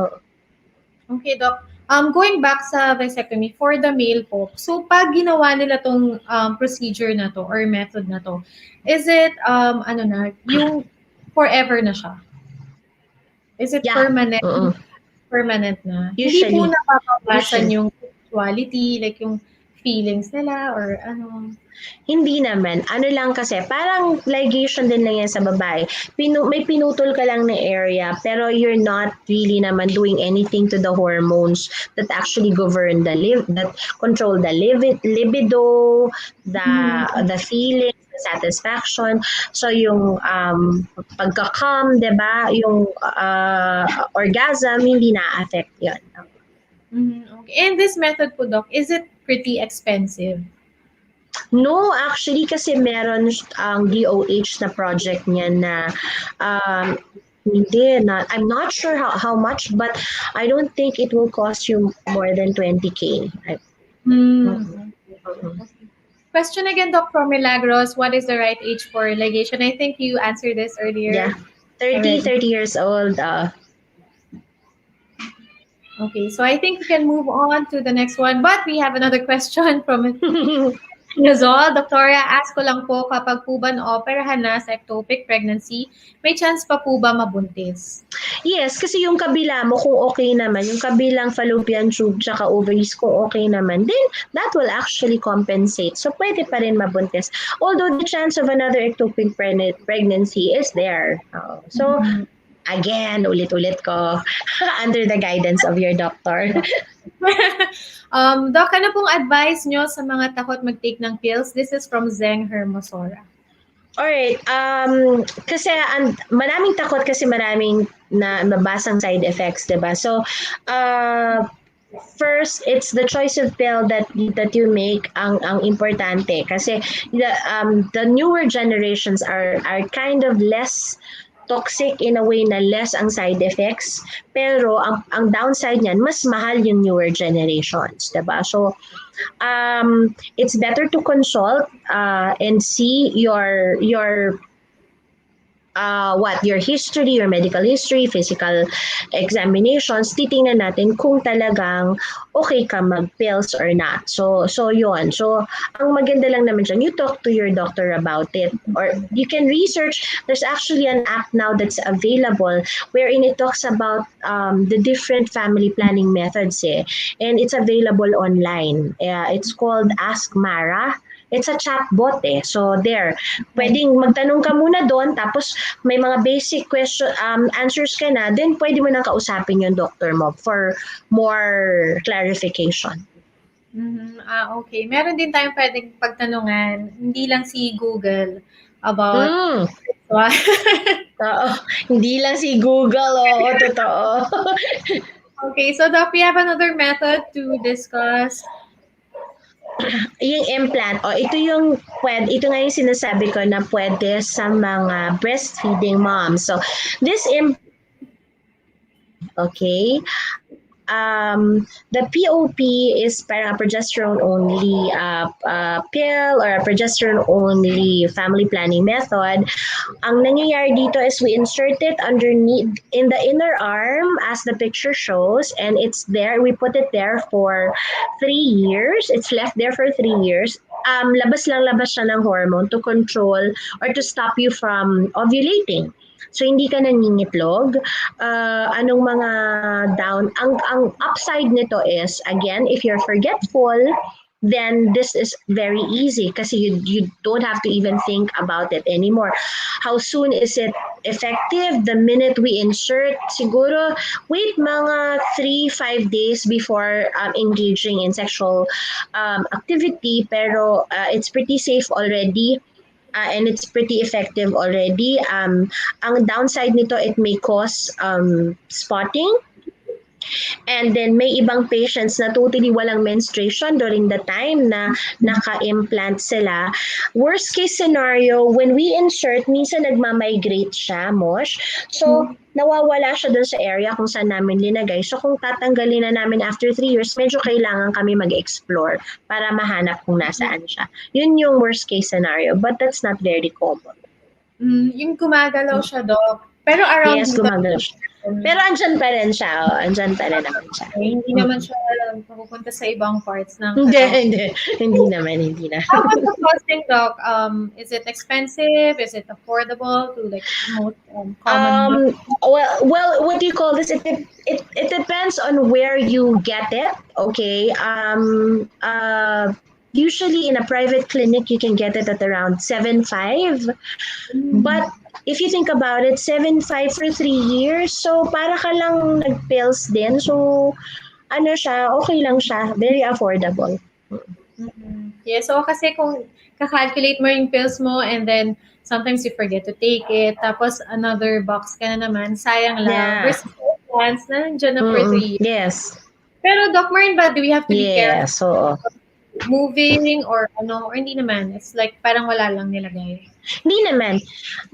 Okay, Doc. Going back sa vasectomy, for the male po, so pag ginawa nila tong procedure na to or method na to, is it, yung forever na siya? Is it permanent? Permanent na? Usually. Hindi po napapawasan yung sexuality, like yung feelings nila or ano? Hindi naman. Ano lang kasi, parang ligation din lang yan sa babae. May pinutol ka lang na area, pero you're not really naman doing anything to the hormones that actually govern that control the libido, the feeling, the satisfaction. So yung pagka-come, 'di ba? Yung orgasm, hindi na-affect 'yon. Okay. And this method po, Doc, is it pretty expensive? No, actually kasi meron ang DOH na project niya na um, hindi na I'm not sure how much, but I don't think it will cost you more than 20K. Hmm. Question again, Doc, from Milagros. What is the right age for ligation? I think you answered this earlier. Yeah. 30 already. years old. Okay, so I think we can move on to the next one. But we have another question from Yazol. Doctora, ask ko lang po, kapag po ba na-operahan na sa ectopic pregnancy, may chance pa po ba mabuntis? Yes, kasi yung kabila mo kung okay naman, yung kabilang fallopian tube tsaka ovaries kung okay naman, then that will actually compensate. So pwede pa rin mabuntis. Although the chance of another ectopic pregnancy is there. So again, ulit-ulit ko, under the guidance of your doctor. Doc, ano pong advice nyo sa mga takot mag-take ng pills? This is from Zeng Hermosora. Alright, kasi maraming takot kasi maraming na nabasang side effects, diba? So, first, it's the choice of pill that you make ang importante kasi the newer generations are kind of less toxic in a way na less ang side effects, pero ang downside niyan mas mahal yung newer generations, diba? So it's better to consult and see your your history, your medical history, physical examinations, titingnan natin kung talagang okay ka mag-pills or not. So yun. So, ang maganda lang naman dyan, you talk to your doctor about it. Or you can research, there's actually an app now that's available wherein it talks about the different family planning methods and it's available online. It's called Ask Mara. It's a chatbot So there, pwedeng magtanong ka muna doon tapos may mga basic question answers ka na, then pwede mo nang kausapin yung doctor mo for more clarification. Okay. Meron din tayong pwedeng pagtanungan, hindi lang si Google about Oo, hindi lang si Google, totoo. Okay, so Doc, we have another method to discuss. Yung implant, ito nga yung sinasabi ko na pwede sa mga breastfeeding moms. So, this okay, the POP is parang a progesterone only pill or a progesterone only family planning method. Ang nangyayari dito is we insert it underneath in the inner arm as the picture shows, and it's there. We put it there for 3 years. It's left there for 3 years. Labas siya ng hormone to control or to stop you from ovulating. So hindi ka nangingitlog. Anong mga down? Ang upside nito is, again, if you're forgetful, then this is very easy kasi you don't have to even think about it anymore. How soon is it effective? The minute we insert, siguro wait mga 3-5 days before engaging in sexual activity, pero it's pretty safe already. And it's pretty effective already. Ang downside nito, it may cause spotting. And then may ibang patients na totally walang menstruation during the time na naka-implant sila. Worst case scenario, when we insert, minsan nagmamigrate siya, Mosh. So, nawawala siya dun sa area kung saan namin linagay. So, kung tatanggalin na namin after 3 years, medyo kailangan kami mag-explore para mahanap kung nasaan siya. Yun yung worst case scenario, but that's not very common. Yung gumagalaw siya, Doc. Pero around yes, gumagalaw siya. Pero andyan pa rin siya. Andyan pa rin naman siya. Hindi naman siya pupunta sa ibang parts ng Hindi naman. How about the costing, Doc? Is it expensive? Is it affordable to like most common? Well, what do you call this? It depends on where you get it. Okay. Usually in a private clinic, you can get it at around 7.5. But if you think about it, 7.5 for 3 years, so para ka lang nag-pills din. So, okay lang siya. Very affordable. Yeah, so kasi kung kakalculate mo yung pills mo and then sometimes you forget to take it, tapos another box ka na naman, sayang lang. Yeah. Versus plans na nandiyan na for 3 years. Yes. Pero Doc Marin ba, do we have to be careful Yes, oo. moving or ano, or hindi naman? It's like parang wala lang nilagay. Hindi naman.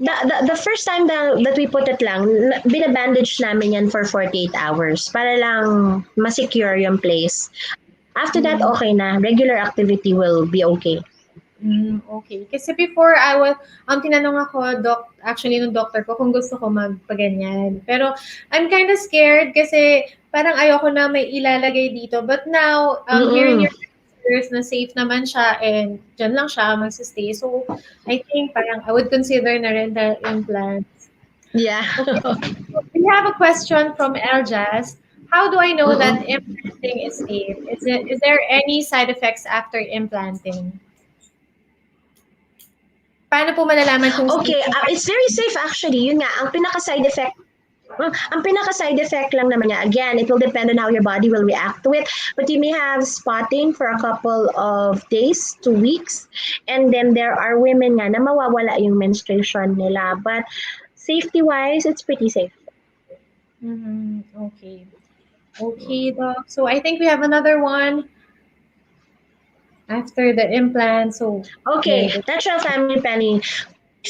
The first time that we put it lang, binabandage namin yan for 48 hours para lang masecure yung place. After that, okay na. Regular activity will be okay. Okay. Kasi before tinanong ako, actually nung doctor ko kung gusto ko magpaganyan. Pero I'm kind of scared kasi parang ayoko na may ilalagay dito. But now, hearing your answers na safe naman siya and dyan lang siya magsistay. So, I think parang I would consider na rin the implants. Yeah. We have a question from Eljaz. How do I know that implanting is safe? Is there any side effects after implanting? Paano po malalaman kung Okay, it's very safe actually. Yun nga, ang pinaka-side effect lang naman niya, again, it will depend on how your body will react to it. But you may have spotting for a couple of days to weeks. And then there are women nga na mawawala yung menstruation nila. But safety-wise, it's pretty safe. Okay. Okay, Doc. So I think we have another one after the implant. So Okay, natural family planning.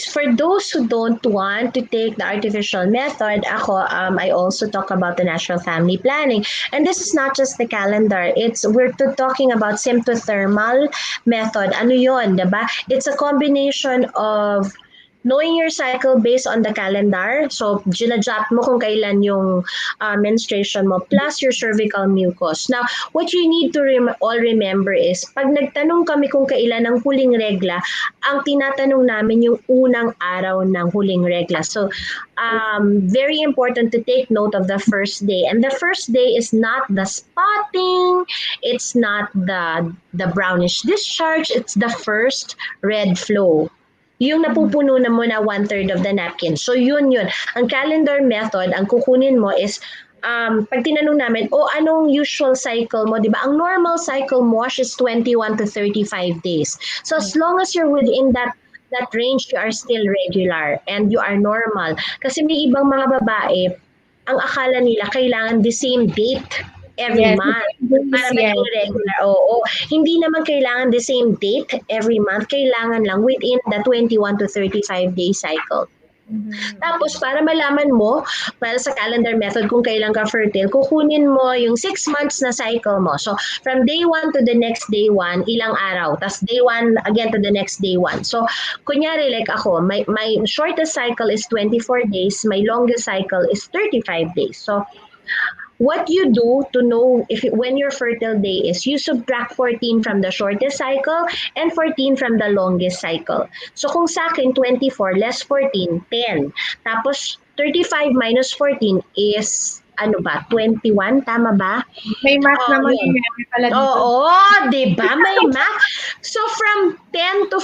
For those who don't want to take the artificial method, I also talk about the natural family planning. And this is not just the calendar. We're talking about symptothermal method. Ano yun, diba? It's a combination of knowing your cycle based on the calendar. So, ginajot mo kung kailan yung menstruation mo plus your cervical mucus. Now, what you need to all remember is, pag nagtanong kami kung kailan ang huling regla, ang tinatanong namin yung unang araw ng huling regla. So, very important to take note of the first day. And the first day is not the spotting, it's not the brownish discharge, it's the first red flow. Yung napupuno na mo na 1/3 of the napkin. So yun. Ang calendar method, ang kukunin mo is, pag tinanong namin, anong usual cycle mo? Diba? Ang normal cycle mo is 21 to 35 days. So as long as you're within that range, you are still regular and you are normal. Kasi may ibang mga babae, ang akala nila kailangan the same date every month para maging regular. Hindi naman kailangan the same date every month. Kailangan lang within the 21 to 35 day cycle. Tapos, para malaman mo, para sa calendar method kung kailan ka fertile, kukunin mo yung 6 months na cycle mo. So, from day 1 to the next day 1, ilang araw. Tapos day 1 again to the next day 1. So, kunyari like ako, my shortest cycle is 24 days, my longest cycle is 35 days. So, what you do to know when your fertile day is, you subtract 14 from the shortest cycle and 14 from the longest cycle. So kung sa akin 24 less 14, 10. Tapos 35 minus 14 is 21, tama ba? May math naman yung pala dito. Diba? May math. So from 10 to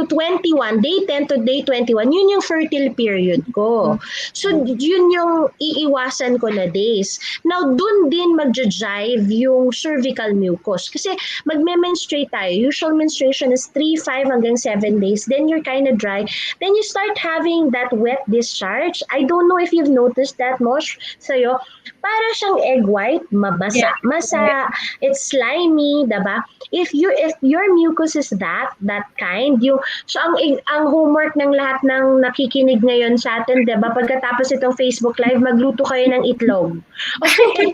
21, day 10 to day 21, yun yung fertile period ko. So yun yung iiwasan ko na days. Now, dun din magja-jive yung cervical mucus. Kasi magme-menstruate tayo. Usual menstruation is 3, 5 hanggang 7 days. Then you're kind of dry. Then you start having that wet discharge. I don't know if you've noticed that, Mosh, sa'yo. Para siyang egg white, mabasa. Masa, it's slimy, diba? If your mucus is that kind, so ang homework ng lahat ng nakikinig ngayon sa atin, diba? Pagkatapos itong Facebook Live, magluto kayo ng itlog. Okay?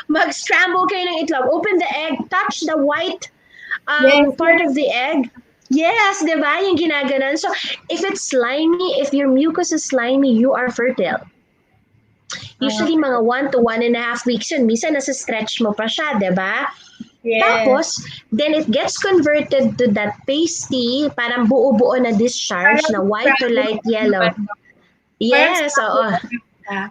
Mag-scramble kayo ng itlog. Open the egg, touch the white part of the egg. Yes, diba? Yung ginaganon. So, if it's slimy, if your mucus is slimy, you are fertile. Usually, mga 1 to 1.5 weeks yun. Minsan, nasa stretch mo pa siya, diba? Yes. Tapos, then it gets converted to that pasty, parang buo-buo na discharge na white to light yellow. Yes, oo.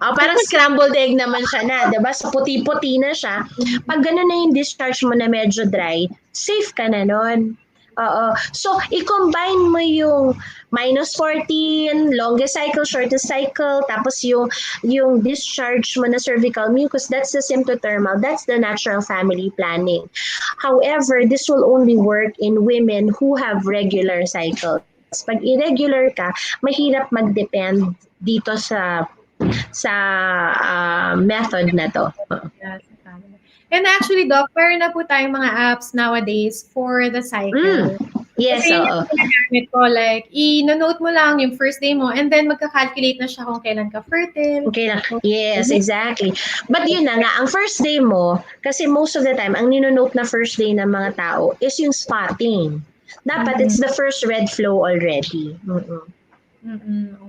Parang scrambled egg naman siya na, diba? So, puti-puti na siya. Pag gano'n na yung discharge mo na medyo dry, safe ka na nun. So, i-combine mo yung minus 14, longest cycle, shortest cycle, tapos yung discharge mo na cervical mucus, that's the symptothermal, that's the natural family planning. However, this will only work in women who have regular cycles. Pag irregular ka, mahirap mag-depend dito sa method na to. And actually, Doc, meron na po tayong mga apps nowadays for the cycle. Yes, Kasi yun oo. yung ginagamit ko, like, i-note mo lang yung first day mo and then magka-calculate na siya kung kailan ka fertile. Okay lang. Yes, exactly. But yun na nga, ang first day mo, kasi most of the time, ang ninonote na first day ng mga tao is yung spotting. Dapat it's the first red flow already.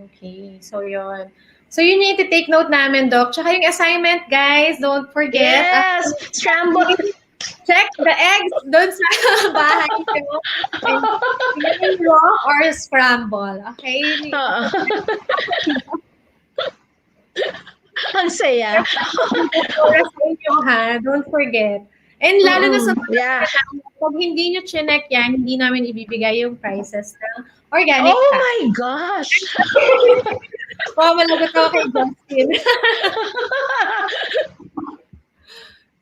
Okay, so yun. So yun yung i-take note namin, Doc. Tsaka yung assignment, guys, don't forget. Yes! Scramble! Check the eggs doon sa bahay nyo. And raw or scramble. Okay? Oo. Ang saya. Para sa inyo, ha? Don't forget. And lalo na sa Yeah. pag hindi nyo chinek yan, hindi namin ibibigay yung prices ng organic Oh pack. my gosh! Oh, malagot ako kay Justin.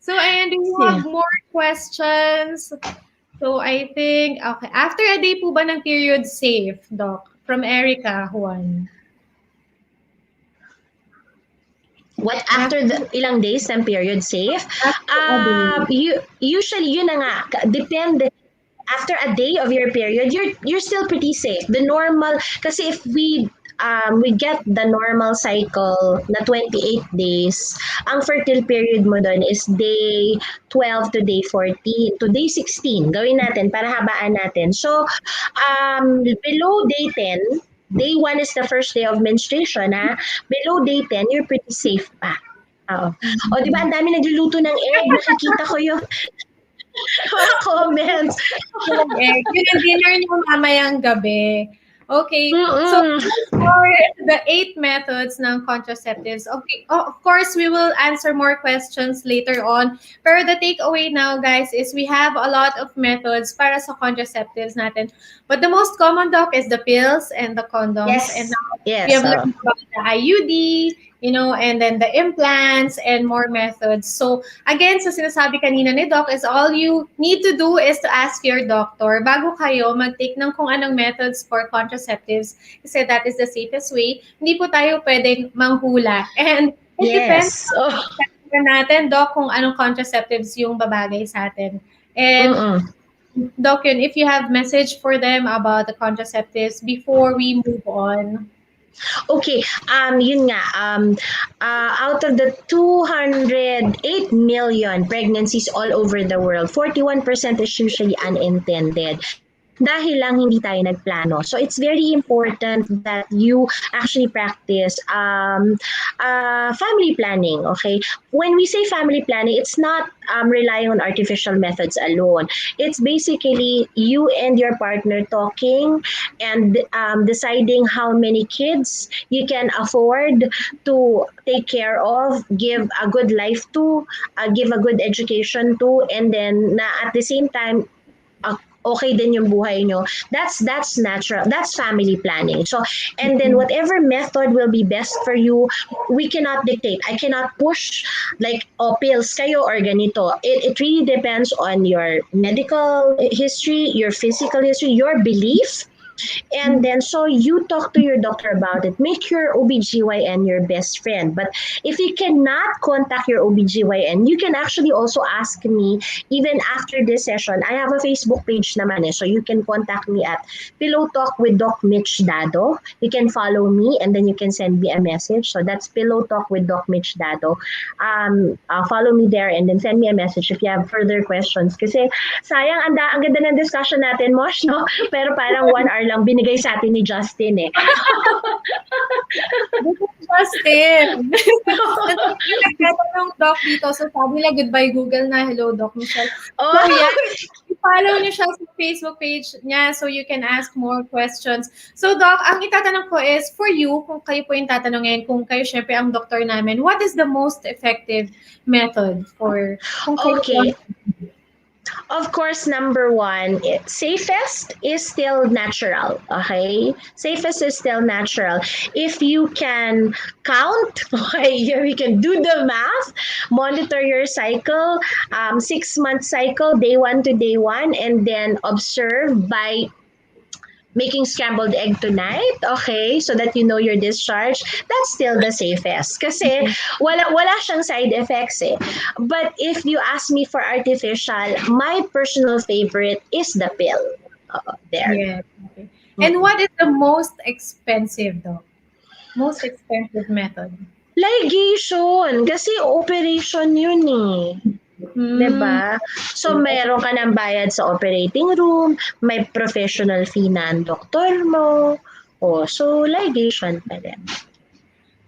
So, and do you have more questions? So, I think, okay. After a day po ba ng period safe, Doc? From Erica Juan. What after the ilang days ng period safe? Usually yun na nga, depende. After a day of your period, you're still pretty safe. The normal, kasi if we get the normal cycle na 28 days, ang fertile period mo doon is day 12 to day 14 to day 16. Gawin natin para habaan natin. So, below day 10, day 1 is the first day of menstruation, ha? Below day 10, you're pretty safe pa. Oo. O, di ba, ang dami nagluluto ng egg. Nakikita ko yung mga comments. Yun ang dinner nyo mamayang gabi. Okay. So, for the 8 methods ng contraceptives, okay, of course, we will answer more questions later on. Pero the takeaway now, guys, is we have a lot of methods para sa contraceptives natin. But the most common, Doc, is the pills and the condoms. Yes. And now Yes. we have learned about the IUD, and then the implants and more methods. So, again, sa sinasabi kanina ni Doc is all you need to do is to ask your doctor bago kayo mag-take ng kung anong methods for contraceptives kasi that is the safest way. Hindi po tayo pwedeng manghula. And it depends sa natin, Doc, kung anong contraceptives yung babagay sa atin. And Doc, if you have message for them about the contraceptives before we move on. Okay, yun nga, out of the 208 million pregnancies all over the world, 41% is usually unintended. Dahil lang hindi tayo nagplano. So it's very important that you actually practice family planning, okay? When we say family planning, it's not relying on artificial methods alone. It's basically you and your partner talking and deciding how many kids you can afford to take care of, give a good life to, give a good education to, and then at the same time, okay din yung buhay nyo. That's natural. That's family planning. So, and then whatever method will be best for you, we cannot dictate. I cannot push like, pills kayo or ganito. It really depends on your medical history, your physical history, your belief. And then, so you talk to your doctor about it. Make your OBGYN your best friend. But if you cannot contact your OBGYN, you can actually also ask me even after this session. I have a Facebook page naman so you can contact me at Pillow Talk with Doc Mitch Dado. You can follow me and then you can send me a message. So that's Pillow Talk with Doc Mitch Dado. Follow me there and then send me a message if you have further questions. Kasi sayang, ang ganda ng discussion natin, Mosh, no? Pero parang 1 hour lang binigay sa atin ni Justin eh. Justin! Nagtatanong Doc dito, so sabi nila goodbye Google na, hello Doc Michelle. Oh. So yeah, follow niyo siya sa Facebook page niya so you can ask more questions. So Doc, ang itatanong ko is, for you, kung kayo po yung tatanungin, kung kayo syempre ang doktor namin, what is the most effective method for kung kayo Okay. Of course, number 1, safest is still natural, okay? Safest is still natural. If you can count, okay, you can do the math, monitor your cycle, 6-month cycle, day 1 to day 1, and then observe by making scrambled egg tonight, okay, so that you know you're discharged, that's still the safest. Kasi wala siyang side effects eh. But if you ask me for artificial, my personal favorite is the pill. There. Yeah. Okay. And what is the most expensive though? Most expensive method? Ligation. Kasi operation yun eh. Hmm. 'Di ba? So, meron ka ng bayad sa operating room, may professional fee na ang doktor mo. Oh, so ligation pa din.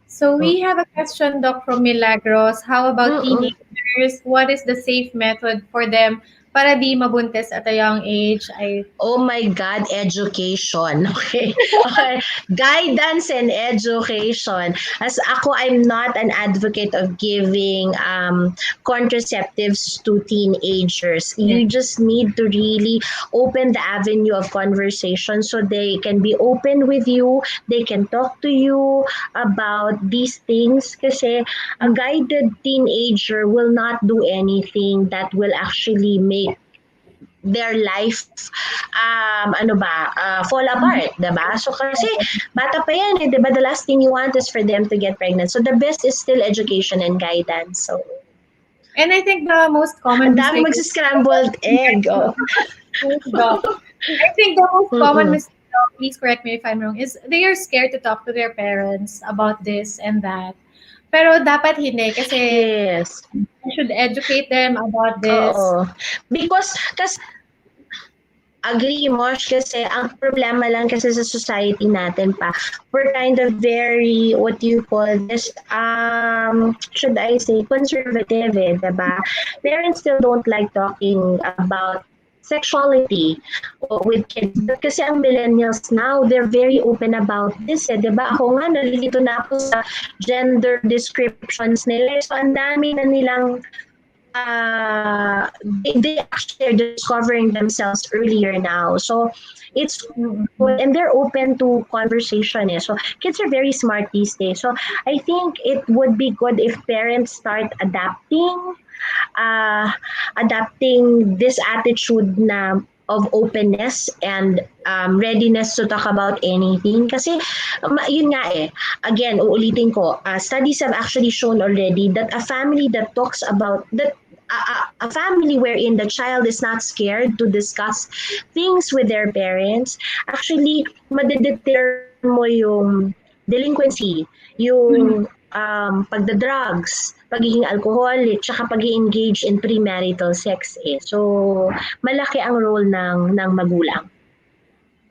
So we have a question, Doc, from Milagros. How about Mm-mm. teenagers? What is the safe method for them para di mabuntis at a young age? Oh my God, education. Okay. Okay. Guidance and education. As ako, I'm not an advocate of giving contraceptives to teenagers. You just need to really open the avenue of conversation so they can be open with you. They can talk to you about these things kasi a guided teenager will not do anything that will actually make their life fall apart, 'di ba? So kasi bata pa yan eh, 'di ba? The last thing you want is for them to get pregnant. So the best is still education and guidance. So And I think the most common ang dami mistake magsi-scrambled egg. Oh. Doc, I think the most common Mm-mm. mistake, Doc, please correct me if I'm wrong, is they are scared to talk to their parents about this and that. Pero dapat hindi kasi Yes. you should educate them about this. Oo. Because agree, Mosh, kasi ang problema lang kasi sa society natin pa, we're kind of very, what do you call this, should I say, conservative eh, diba? Parents still don't like talking about sexuality with kids. But kasi ang millennials now, they're very open about this eh, diba? Ako nga, nalilito na ako sa gender descriptions nila. So, ang dami na nilang they actually are discovering themselves earlier now. So it's good and they're open to conversation. Eh. So kids are very smart these days. So I think it would be good if parents start adapting this attitude na of openness and readiness to talk about anything. Kasi yun nga eh, again, uulitin ko, studies have actually shown already that a family that talks about that a family wherein the child is not scared to discuss things with their parents, actually, madedeter mo yung delinquency, yung pagda-drugs, pagiging alcoholic, tsaka pag-engage in premarital sex eh. So, malaki ang role ng magulang.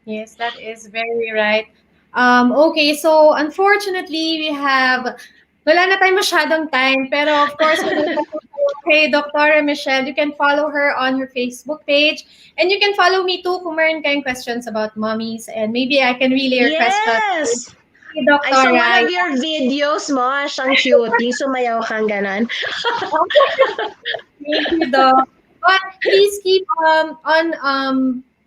Yes, that is very right. Okay, so unfortunately, wala na tayong masyadong time, pero of course, hey, Dr. Michelle, you can follow her on her Facebook page, and you can follow me too kung meron kayong questions about mommies, and maybe I can relay your questions. Yes! Hey, Dr. I saw one of your videos mo, siyang cute. Yung sumayaw kang ganon. Thank you, Doc. But please keep on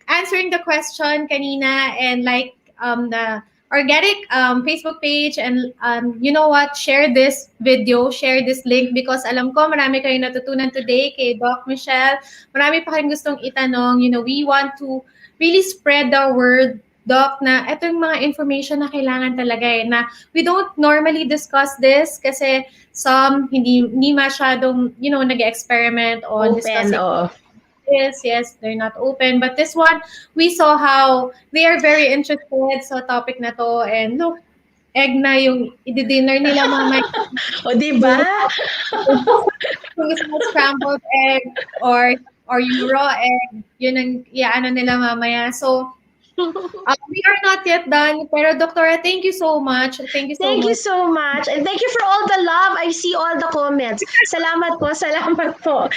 answering the question kanina and like the organic Facebook page, and you know what, share this video, share this link, because alam ko marami kayong natutunan today kay Doc Michelle. Marami pa kayong gustong itanong. You know, we want to really spread the word, Doc, na ito yung mga information na kailangan talaga eh, na we don't normally discuss this kasi some hindi masyadong, you know, nag-experiment on discussing. Yes, they're not open. But this one, we saw how they are very interested sa topic na to. And look, egg na yung i-dinner nila mamaya. O, diba? Kung gusto mo scrambled egg or yung raw egg, yun ang ano nila mamaya. So, we are not yet done. Pero, Doctora, thank you so much. Thank you so much. And thank you for all the love. I see all the comments. Salamat po.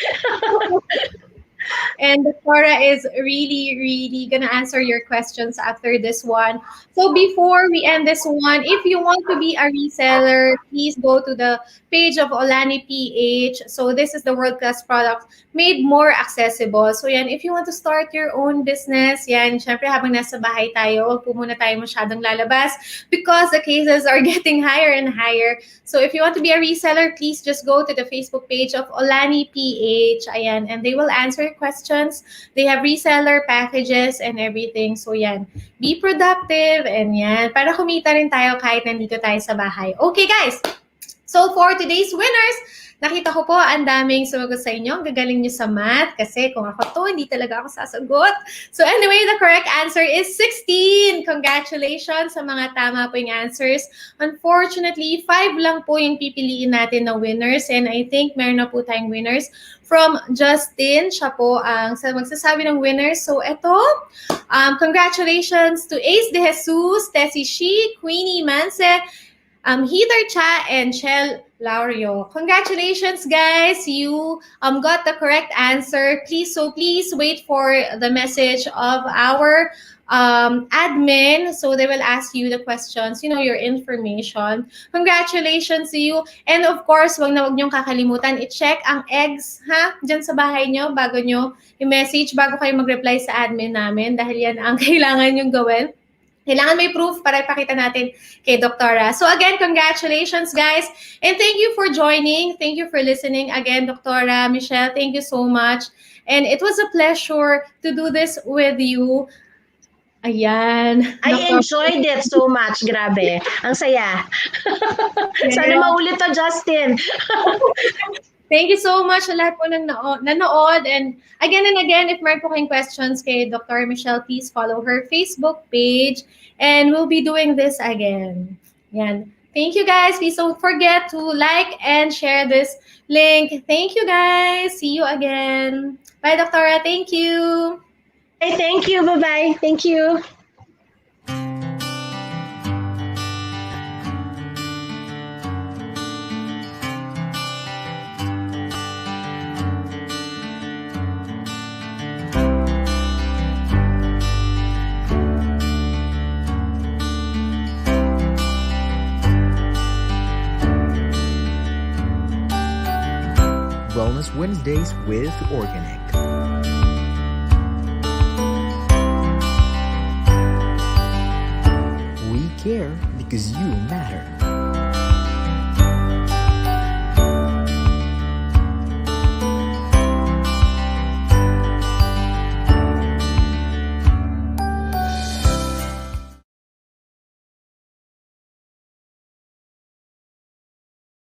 And Doctora is really, really gonna answer your questions after this one. So before we end this one, if you want to be a reseller, please go to the page of Olani PH. So this is the world-class product made more accessible. So yan, if you want to start your own business, yan, syempre habang nasa bahay tayo, huwag po muna tayo masyadong lalabas because the cases are getting higher and higher. So if you want to be a reseller, please just go to the Facebook page of Olani PH. Ayan, and they will answer questions. They have reseller packages and everything. So yan, be productive and yan, para kumita rin tayo kahit nandito tayo sa bahay. Okay guys, so for today's winners, nakita ko po ang daming sumagot sa inyo. Ang gagaling nyo sa math kasi kung ako to, hindi talaga ako sasagot. So anyway, the correct answer is 16. Congratulations sa mga tama po yung answers. Unfortunately, 5 lang po yung pipiliin natin na winners and I think meron na po tayong winners. From Justin, siya po ang magsasabi ng winners. So eto, congratulations to Ace De Jesus, Tessie Shi, Queenie Manse, Heather Cha, and Shell Laurio. Congratulations, guys! You got the correct answer. Please wait for the message of our admin. So they will ask you the questions, your information. Congratulations to you. And of course, wag niyong kakalimutan, i-check ang eggs, dyan sa bahay nyo, bago nyo i-message, bago kayo mag-reply sa admin namin, dahil yan ang kailangan nyong gawin. Kailangan may proof para ipakita natin kay Doktora. So again, congratulations guys. And thank you for joining. Thank you for listening. Again, Doktora, Michelle, thank you so much. And it was a pleasure to do this with you. Ayan. I enjoyed it so much. Grabe. Ang saya. Sana maulit to, Justin. Thank you so much sa lahat po ng nanood. And again, if meron po kayong questions kay Dr. Michelle, please follow her Facebook page. And we'll be doing this again. Yan. Thank you guys. Please don't forget to like and share this link. Thank you guys. See you again. Bye, Doctora. Thank you. Hey, thank you. Bye-bye. Thank you. Wellness Wednesdays with Organic. We care because you matter.